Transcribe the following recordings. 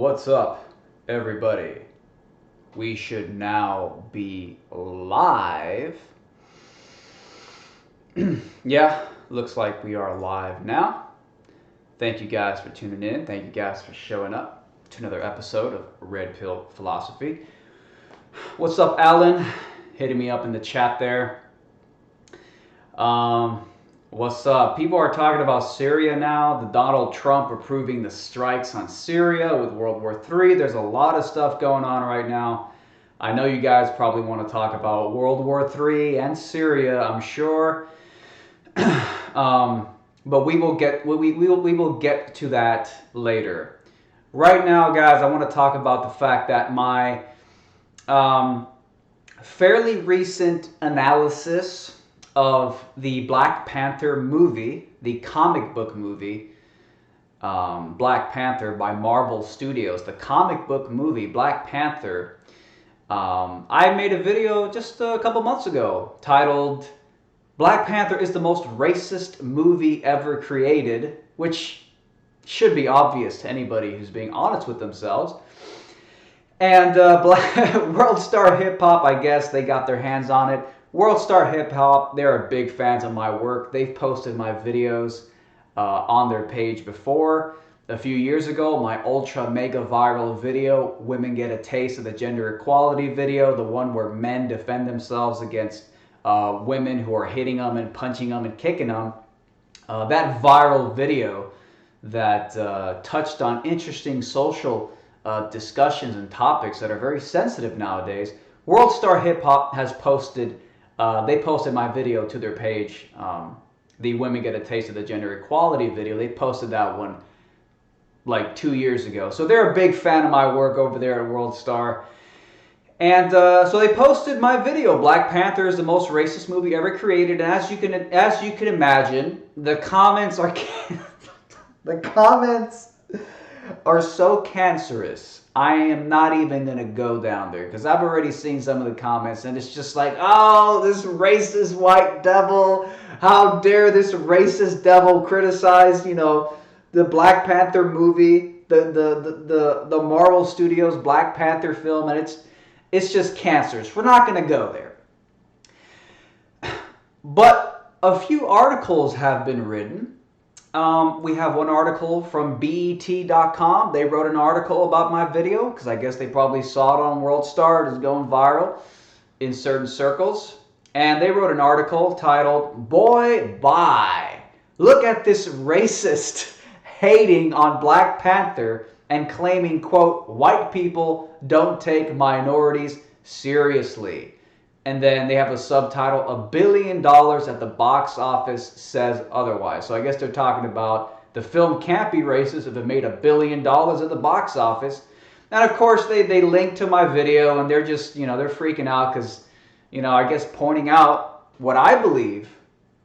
What's up, everybody? We should now be live. Yeah, looks like we are live now. Thank you guys for tuning in. Thank you guys for showing up to another episode of Red Pill Philosophy. What's up, Alan? Hitting me up in the chat there. What's up? People are talking about Syria now. The Donald Trump approving the strikes on Syria with World War III. There's a lot of stuff going on right now. I know you guys probably want to talk about World War III and Syria, I'm sure. But we will get to that later. Right now, guys, I want to talk about the fact that my fairly recent analysis of the Black Panther movie, the comic book movie, Black Panther by Marvel Studios, the comic book movie Black Panther. I made a video just a couple months ago titled Black Panther is the most racist movie ever created, which should be obvious to anybody who's being honest with themselves. And World Star Hip Hop, I guess they got their hands on it. World Star Hip Hop, they're big fans of my work. They've posted my videos on their page before. A few years ago, my ultra mega viral video, Women Get a Taste of the Gender Equality video, the one where men defend themselves against women who are hitting them and punching them and kicking them. That viral video that touched on interesting social discussions and topics that are very sensitive nowadays. World Star Hip Hop has posted, they posted my video to their page, the Women Get a Taste of the Gender Equality video. They posted that one like 2 years ago. So they're a big fan of my work over there at World Star. And so they posted my video, Black Panther is the most racist movie ever created. And as you can imagine, the comments are so cancerous. I am not even going to go down there because I've already seen some of the comments and it's just like, oh, this racist white devil. How dare this racist devil criticize, the Black Panther movie, the Marvel Studios Black Panther film, and it's just cancerous. We're not going to go there. But a few articles have been written. We have one article from BET.com. They wrote an article about my video because I guess they probably saw it on World Star. It is going viral in certain circles. And they wrote an article titled, Boy, Bye. Look at this racist hating on Black Panther and claiming, quote, white people don't take minorities seriously. And then they have a subtitle, $1 billion at the box office says otherwise. So I guess they're talking about the film can't be racist if it made $1 billion at the box office. And of course they link to my video and they're just, they're freaking out because, I guess pointing out what I believe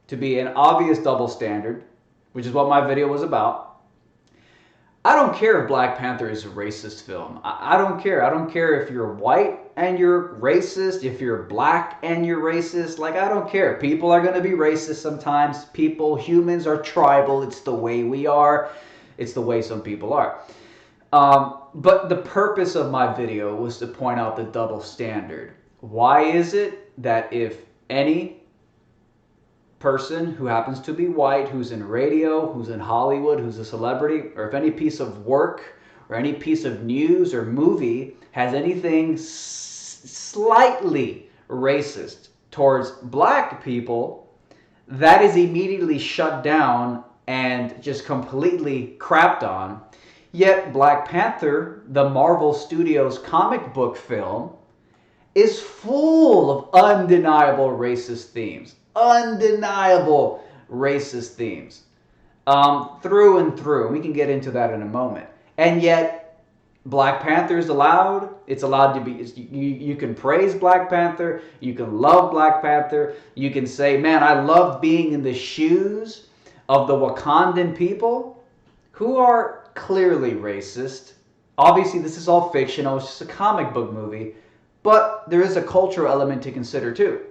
to be an obvious double standard, which is what my video was about. I don't care if Black Panther is a racist film. I don't care. I don't care if you're white and you're racist, if you're black and you're racist. Like, I don't care. People are going to be racist sometimes. Humans are tribal. It's the way we are. It's the way some people are. But the purpose of my video was to point out the double standard. Why is it that if any person who happens to be white, who's in radio, who's in Hollywood, who's a celebrity, or if any piece of work or any piece of news or movie has anything slightly racist towards black people, that is immediately shut down and just completely crapped on. Yet Black Panther, the Marvel Studios comic book film, is full of undeniable racist themes. Undeniable racist themes through and through. We can get into that in a moment. And yet Black Panther is allowed. It's allowed to be, you can praise Black Panther, you can love Black Panther, you can say, man, I love being in the shoes of the Wakandan people who are clearly racist. Obviously this is all fictional, it's just a comic book movie, but there is a cultural element to consider too.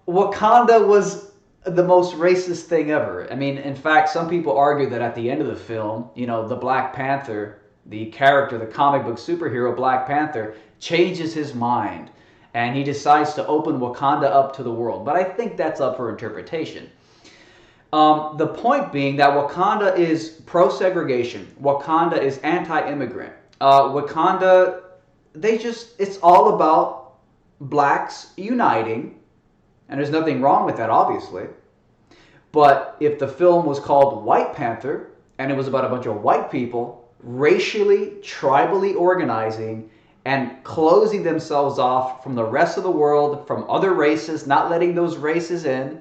Wakanda was the most racist thing ever. I mean, in fact, some people argue that at the end of the film, the Black Panther, the character, the comic book superhero Black Panther, changes his mind and he decides to open Wakanda up to the world. But I think that's up for interpretation. The point being that Wakanda is pro-segregation. Wakanda is anti-immigrant. Wakanda, it's all about blacks uniting. And there's nothing wrong with that, obviously. But if the film was called White Panther, and it was about a bunch of white people racially, tribally organizing, and closing themselves off from the rest of the world, from other races, not letting those races in.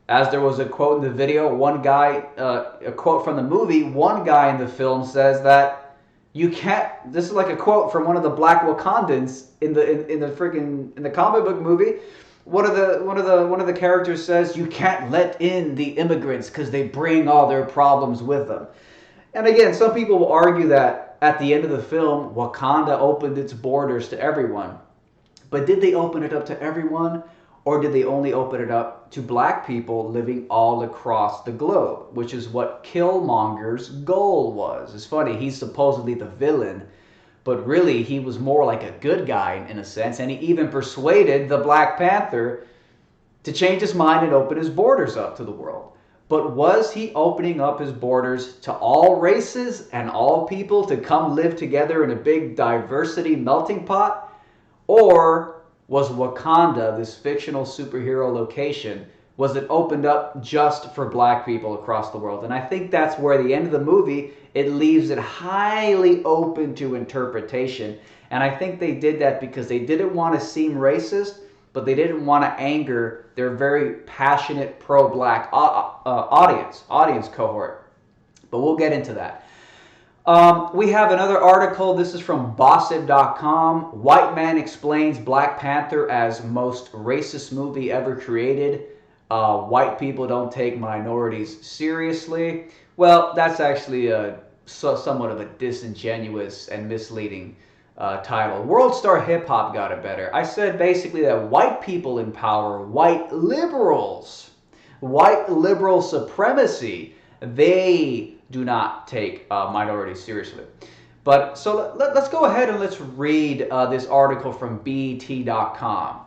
As there was a quote in the video, one guy, a quote from the movie, one guy in the film says that you can't, this is like a quote from one of the black Wakandans in the comic book movie. One of the characters says, you can't let in the immigrants because they bring all their problems with them. And again, some people will argue that at the end of the film, Wakanda opened its borders to everyone. But did they open it up to everyone? Or did they only open it up to black people living all across the globe? Which is what Killmonger's goal was. It's funny, he's supposedly the villain, but really he was more like a good guy in a sense. And he even persuaded the Black Panther to change his mind and open his borders up to the world. But was he opening up his borders to all races and all people to come live together in a big diversity melting pot? Or was Wakanda, this fictional superhero location, was it opened up just for black people across the world? And I think that's where the end of the movie, it leaves it highly open to interpretation. And I think they did that because they didn't want to seem racist, but they didn't want to anger their very passionate pro-black audience cohort. But we'll get into that. We have another article. This is from Bossip.com. White man explains Black Panther as most racist movie ever created. White people don't take minorities seriously. Well, that's actually somewhat of a disingenuous and misleading title. World Star Hip Hop got it better. I said basically that white people in power, white liberals, white liberal supremacy, they do not take minorities seriously. But so let's go ahead and let's read this article from BET.com.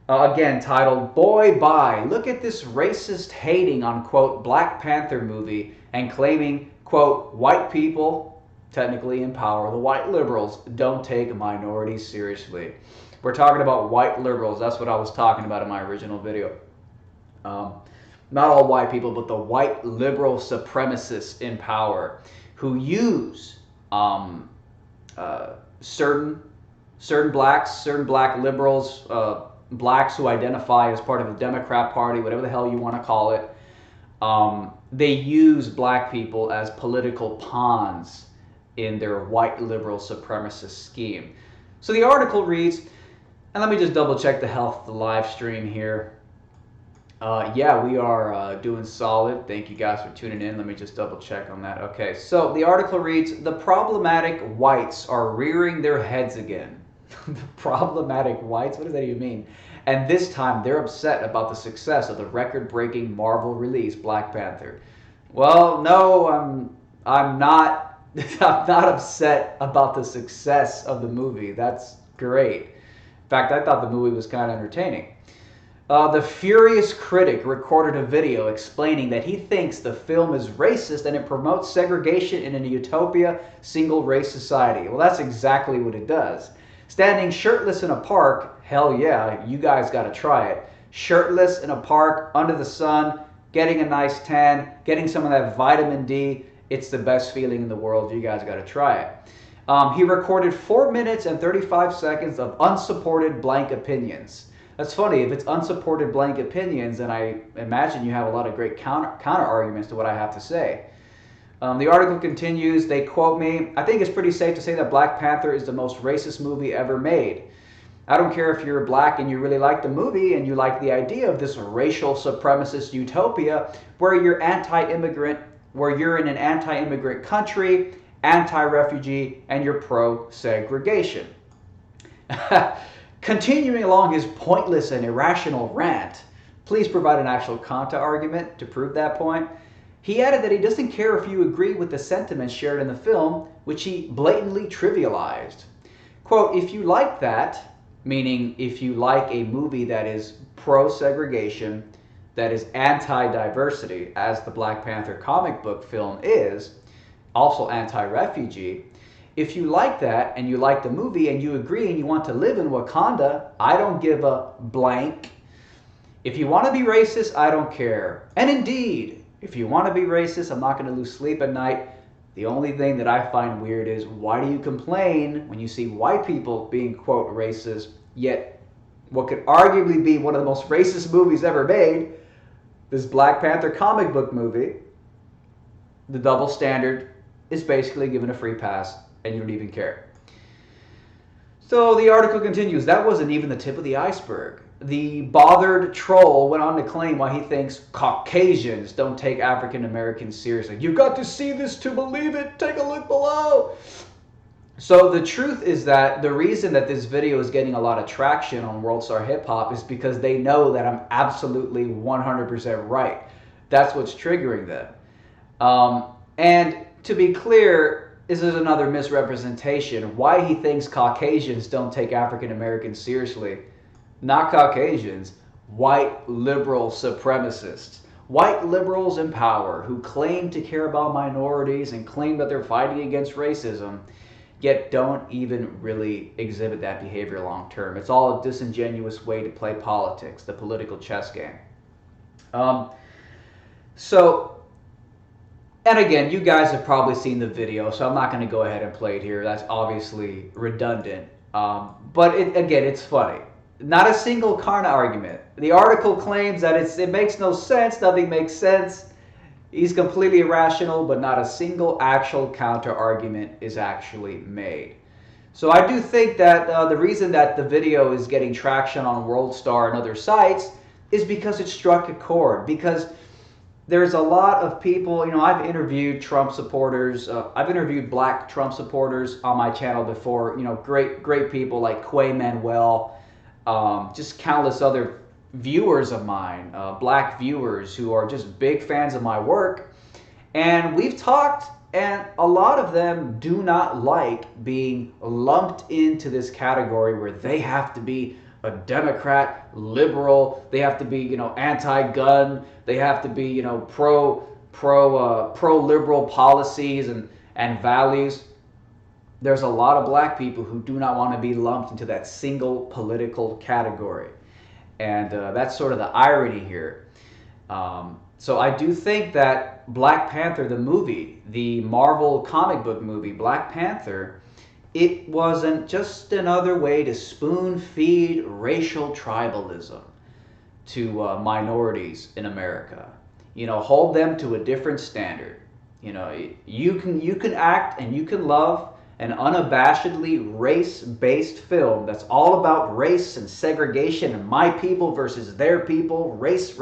Again, titled, Boy Bye, look at this racist hating on, quote, Black Panther movie and claiming, quote, white people, technically in power, the white liberals, don't take minorities seriously. We're talking about white liberals. That's what I was talking about in my original video. Not all white people, but the white liberal supremacists in power who use certain blacks, certain black liberals, blacks who identify as part of the Democrat Party, whatever the hell you want to call it. They use black people as political pawns in their white liberal supremacist scheme. So the article reads, and let me just double check the health of the live stream here. Yeah, we are doing solid. Thank you guys for tuning in. Let me just double check on that. Okay, so the article reads, the problematic whites are rearing their heads again. The problematic whites? What does that even mean? And this time they're upset about the success of the record-breaking Marvel release, Black Panther. Well, no, I'm not. I'm not upset about the success of the movie. That's great. In fact, I thought the movie was kind of entertaining. The furious critic recorded a video explaining that he thinks the film is racist and it promotes segregation in a utopia, single-race society. Well, that's exactly what it does. Standing shirtless in a park, hell yeah, you guys got to try it. Shirtless in a park, under the sun, getting a nice tan, getting some of that vitamin D. It's the best feeling in the world. You guys got to try it. He recorded 4 minutes and 35 seconds of unsupported blank opinions. That's funny. If it's unsupported blank opinions, then I imagine you have a lot of great counter arguments to what I have to say. The article continues. They quote me, I think it's pretty safe to say that Black Panther is the most racist movie ever made. I don't care if you're black and you really like the movie and you like the idea of this racial supremacist utopia where you're anti-immigrant, where you're in an anti-immigrant country, anti-refugee, and you're pro-segregation. Continuing along his pointless and irrational rant, please provide an actual counter argument to prove that point. He added that he doesn't care if you agree with the sentiments shared in the film, which he blatantly trivialized. Quote, if you like that, meaning if you like a movie that is pro-segregation, that is anti-diversity, as the Black Panther comic book film is, also anti-refugee, if you like that and you like the movie and you agree and you want to live in Wakanda, I don't give a blank. If you want to be racist, I don't care. And indeed, if you want to be racist, I'm not going to lose sleep at night. The only thing that I find weird is, why do you complain when you see white people being, quote, racist, yet what could arguably be one of the most racist movies ever made, this Black Panther comic book movie, the double standard is basically given a free pass and you don't even care. So the article continues, that wasn't even the tip of the iceberg. The bothered troll went on to claim why he thinks Caucasians don't take African Americans seriously. You've got to see this to believe it. Take a look below. So the truth is that the reason that this video is getting a lot of traction on World Star Hip Hop is because they know that I'm absolutely 100% right. That's what's triggering them. And to be clear, this is another misrepresentation. Why he thinks Caucasians don't take African Americans seriously. Not Caucasians, white liberal supremacists. White liberals in power who claim to care about minorities and claim that they're fighting against racism, yet don't even really exhibit that behavior long term. It's all a disingenuous way to play politics, the political chess game. And again, you guys have probably seen the video, so I'm not going to go ahead and play it here. That's obviously redundant. But again, it's funny. Not a single Karna argument. The article claims that it makes no sense, nothing makes sense. He's completely irrational, but not a single actual counter argument is actually made. So I do think that the reason that the video is getting traction on WorldStar and other sites is because it struck a chord. Because there's a lot of people, I've interviewed Trump supporters. I've interviewed black Trump supporters on my channel before. Great people like Quay Manuel, just countless other viewers of mine, black viewers who are just big fans of my work. And we've talked, and a lot of them do not like being lumped into this category where they have to be a Democrat, liberal, they have to be, anti-gun, they have to be, pro-liberal policies and values. There's a lot of black people who do not want to be lumped into that single political category. And that's sort of the irony here. So I do think that Black Panther, the movie, the Marvel comic book movie, Black Panther, it wasn't just another way to spoon feed racial tribalism to minorities in America. Hold them to a different standard. You can act and you can love an unabashedly race-based film that's all about race and segregation and my people versus their people, race.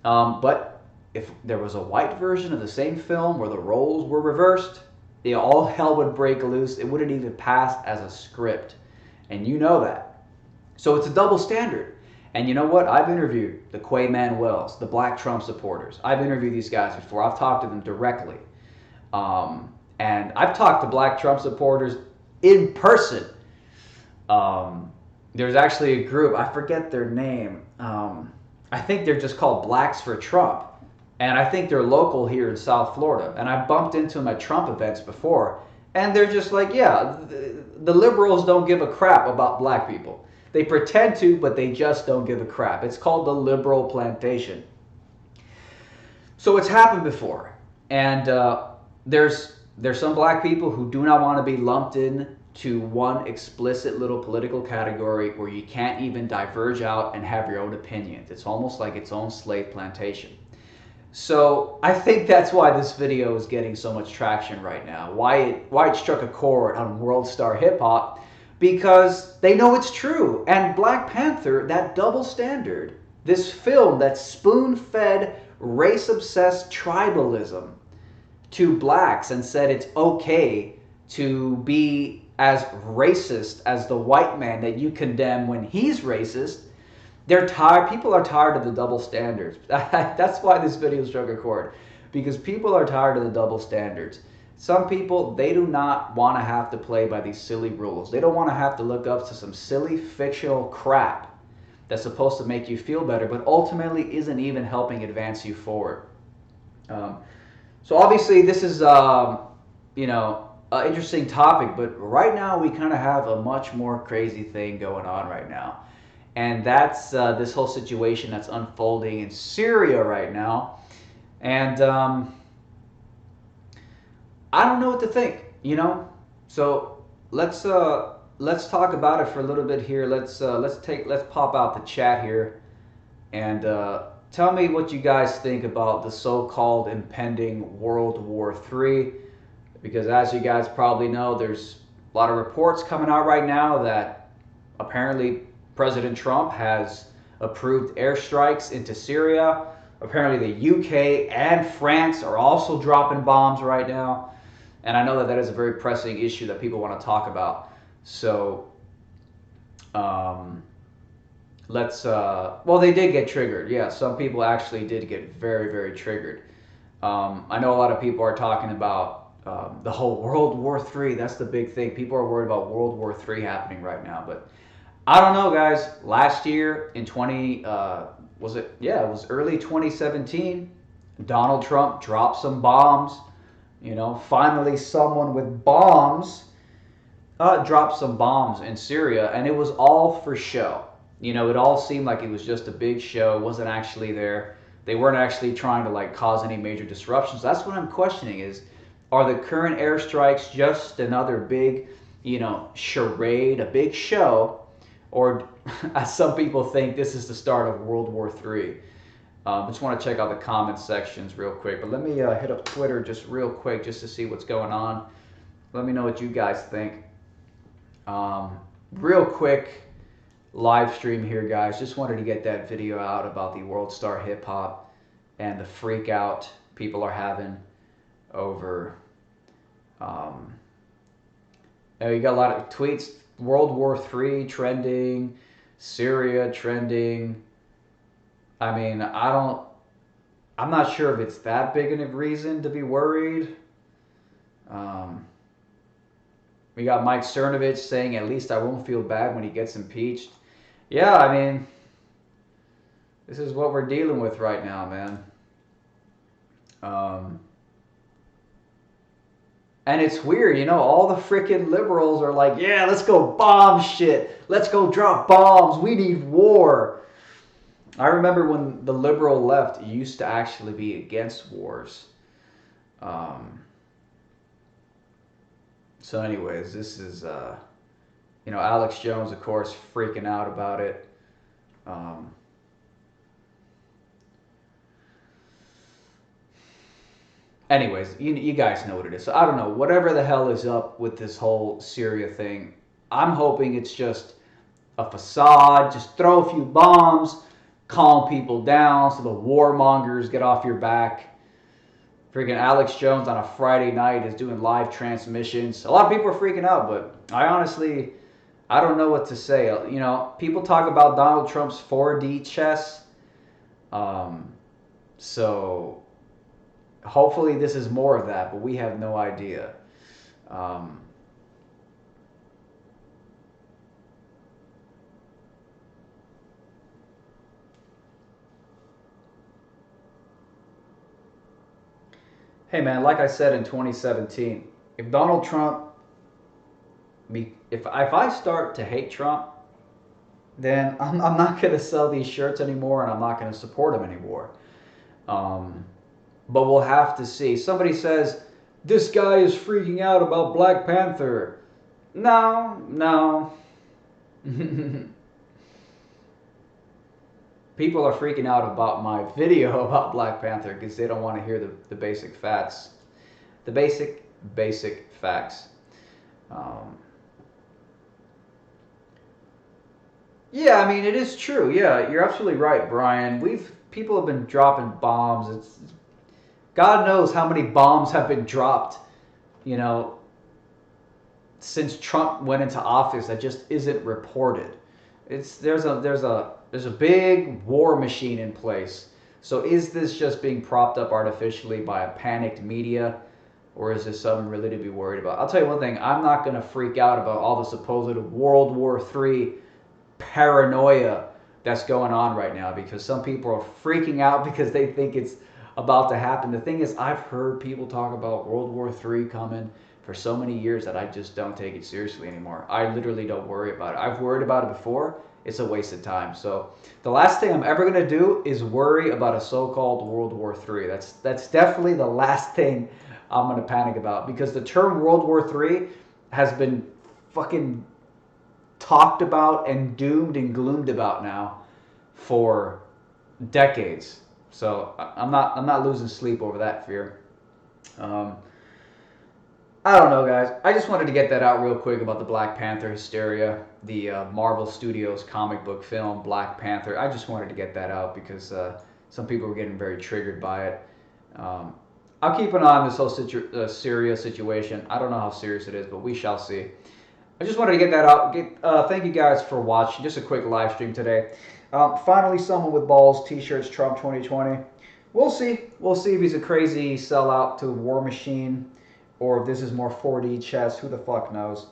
But if there was a white version of the same film where the roles were reversed, all hell would break loose. It wouldn't even pass as a script. And you know that. So it's a double standard. And you know what? I've interviewed the Quay Manuels, the black Trump supporters. I've interviewed these guys before. I've talked to them directly. And I've talked to black Trump supporters in person. There's actually a group, I forget their name. I think they're just called Blacks for Trump. And I think they're local here in South Florida. And I bumped into them at Trump events before. And they're just like, yeah, the liberals don't give a crap about black people. They pretend to, but they just don't give a crap. It's called the liberal plantation. So it's happened before. And there's some black people who do not want to be lumped in to one explicit little political category where you can't even diverge out and have your own opinions. It's almost like its own slave plantation. So I think that's why this video is getting so much traction right now. Why it struck a chord on World Star Hip Hop, because they know it's true. And Black Panther, that double standard, this film that spoon-fed race-obsessed tribalism to blacks and said it's okay to be as racist as the white man that you condemn when he's racist. They're tired. People are tired of the double standards. That's why this video struck a chord, because people are tired of the double standards. Some people, they do not want to have to play by these silly rules. They don't want to have to look up to some silly fictional crap that's supposed to make you feel better, but ultimately isn't even helping advance you forward. Um, so obviously this is, an interesting topic, but right now we kind of have a much more crazy thing going on right now. And that's this whole situation that's unfolding in Syria right now. And I don't know what to think, So let's talk about it for a little bit here. Let's pop out the chat here and tell me what you guys think about the so-called impending World War III. Because as you guys probably know, there's a lot of reports coming out right now that apparently President Trump has approved airstrikes into Syria. Apparently the UK and France are also dropping bombs right now. And I know that that is a very pressing issue that people want to talk about. So well, they did get triggered. Yeah, some people actually did get very, very triggered. I know a lot of people are talking about the whole World War III. That's the big thing. People are worried about World War III happening right now. But I don't know, guys. Last year in it was early 2017, Donald Trump dropped some bombs. Finally someone with bombs dropped some bombs in Syria, and it was all for show. It all seemed like it was just a big show. It wasn't actually there. They weren't actually trying to cause any major disruptions. That's what I'm questioning is, are the current airstrikes just another big, charade, a big show, or as some people think, this is the start of World War III? Just want to check out the comment sections real quick. But let me hit up Twitter just real quick just to see what's going on. Let me know what you guys think. Real quick live stream here, guys. Just wanted to get that video out about the World Star Hip Hop and the freak out people are having over. You got a lot of tweets. World War III trending, Syria trending. I mean, I'm not sure if it's that big of a reason to be worried. We got Mike Cernovich saying, at least I won't feel bad when he gets impeached. Yeah, I mean, this is what we're dealing with right now, man. And it's weird, all the freaking liberals are like, yeah, let's go bomb shit. Let's go drop bombs. We need war. I remember when the liberal left used to actually be against wars. So anyways, this is, Alex Jones, of course, freaking out about it. Anyways, you guys know what it is. So I don't know, whatever the hell is up with this whole Syria thing, I'm hoping it's just a facade. Just throw a few bombs, calm people down so the warmongers get off your back. Freaking Alex Jones on a Friday night is doing live transmissions. A lot of people are freaking out, but I don't know what to say. People talk about Donald Trump's 4D chess. So hopefully this is more of that, but we have no idea. Hey man, like I said in 2017, if Donald Trump, if I start to hate Trump, then I'm not going to sell these shirts anymore, and I'm not going to support him anymore. But we'll have to see. Somebody says, this guy is freaking out about Black Panther. No. People are freaking out about my video about Black Panther because they don't want to hear the basic facts. The basic facts. Yeah, I mean, it is true. Yeah, you're absolutely right, Brian. People have been dropping bombs. God knows how many bombs have been dropped, since Trump went into office that just isn't reported. There's a big war machine in place. So is this just being propped up artificially by a panicked media? or is this something really to be worried about? I'll tell you one thing, I'm not going to freak out about all the supposed World War III paranoia that's going on right now, because some people are freaking out because they think it's about to happen. The thing is, I've heard people talk about World War III coming for so many years that I just don't take it seriously anymore. I literally don't worry about it. I've worried about it before. It's a waste of time. So the last thing I'm ever going to do is worry about a so-called World War III. That's definitely the last thing I'm going to panic about, because the term World War III has been fucking talked about and doomed and gloomed about now for decades. So I'm not losing sleep over that fear. I don't know, guys. I just wanted to get that out real quick about the Black Panther hysteria, the Marvel Studios comic book film Black Panther. I just wanted to get that out because some people were getting very triggered by it. I'll keep an eye on this whole Syria situation. I don't know how serious it is, but we shall see. I just wanted to get that out. Thank you guys for watching. Just a quick live stream today. Finally, someone with balls. T-shirts. Trump 2020. We'll see. We'll see if he's a crazy sellout to the war machine, or if this is more 4D chess. Who the fuck knows?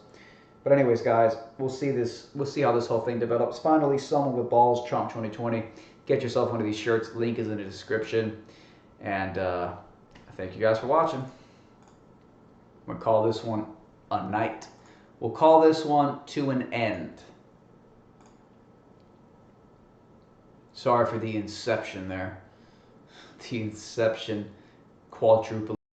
But anyways, guys, we'll see this. We'll see how this whole thing develops. Finally, someone with balls. Trump 2020. Get yourself one of these shirts. Link is in the description. And thank you guys for watching. I'm gonna call this one a night. We'll call this one to an end. Sorry for the inception there. The inception quadruple.